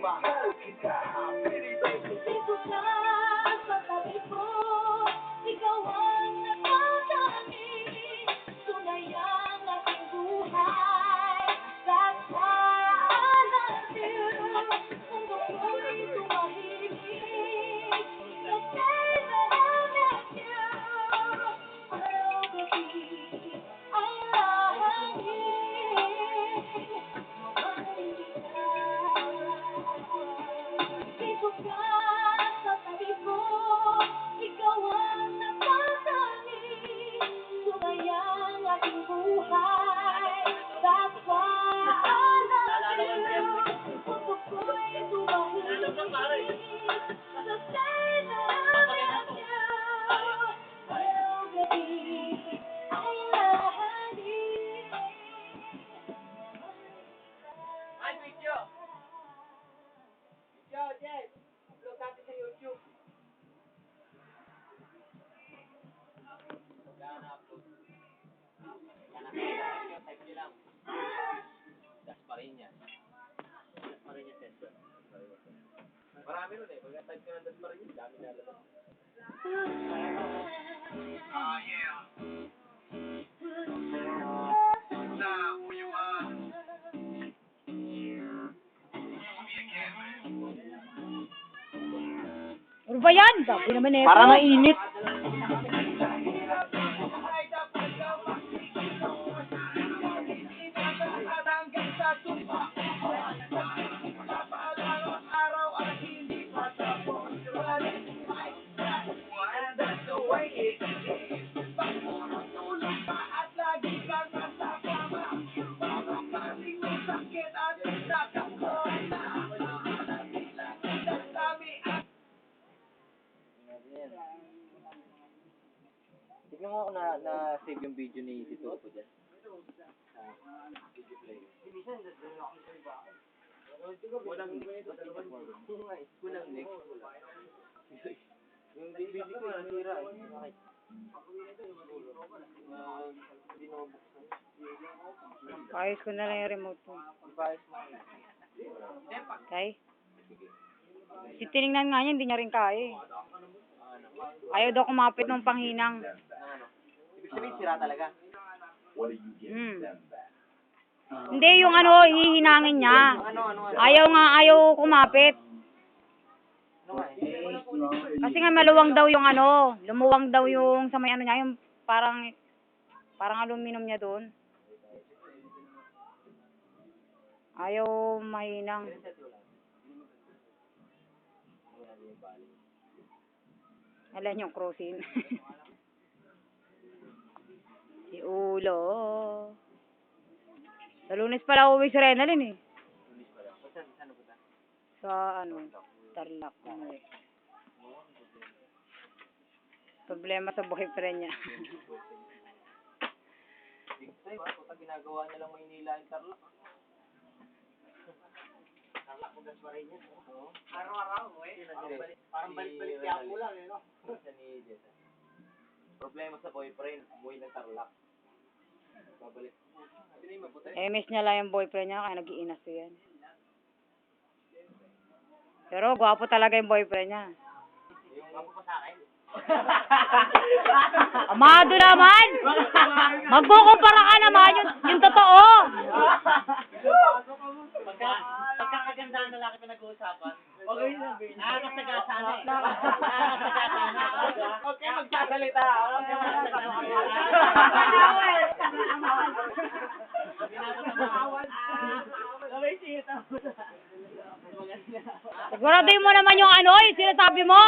mahal kita. Dito ka sa tabi ko, ikaw ang natatanging tunayang aking buhay. That's why I love you. Mundo ko'y tumahimik the day that I met you. Araw-gabi ay lahangin, mamahalin kita. Dito ka sa tabi ko, ikaw ang natatanging tunayang aking buhay. That's why I love you. Mundo ko'y tumahimik the day that I met you. Araw-gabi ay lahangin. Ay, video! Video, Jess! Upload natin sa YouTube. Wala na upload. Wala na. Type nyo lang. Dasmariñas. Dasmariñas Center. Marami nun eh. Pag type nyo ng Dasmariñas, dami na alam. Ano ba yan? Sabi naman eh. Para mainit. Tignan mo ako na-save yung video ni Tito ko dyan. Sa video player. Walang next. Walang next. Yung video ko nasira eh. Bakit? Hindi na mabuksan. Ayos ko na lang yung remote mo. Ibayos mo. Kay? Si tinignan nga niya, hindi niya rin kaya eh. Ayaw daw kumapit ng panghinang. Ano? Ibig sabihin sira talaga. Hindi, yung ano, hihinangin niya. Ano? Ayaw kumapit. Ano nga eh? Kasi nga maluwang daw yung ano, lumuwang daw yung sa may ano niya, yung parang aluminum niya doon. Ayaw mahinang. Alam yung cruising. Si Ulo. Sa Lunes pala uwi si Renalyn eh. Saan punta? Sa ano, Tarlac. Problema sa boyfriend niya. Sa'yo ba? Kung ginagawa niya lang Maynila yung Tarlac. Tarlac kung gaswaray niya. Araw-araw eh. Parang balik-balik siya mo lang eh, no? Problema sa boyfriend, umuwi ng Tarlac. Babalik. Sino yung mabuti? Miss niya lang yung boyfriend niya, kaya nag-iinas yan. Pero gwapo talaga yung boyfriend niya. Yung gwapo pa sa akin. Amado naman! Magkukumpara ka naman yung totoo! Pagkakagandaan na laki pinag-uusapan. Nakakasagana eh. Nakakasagana. Huwag kayo magsasalita. Huwag kayo Siguraduhin mo naman yung ano, yung sinasabi mo.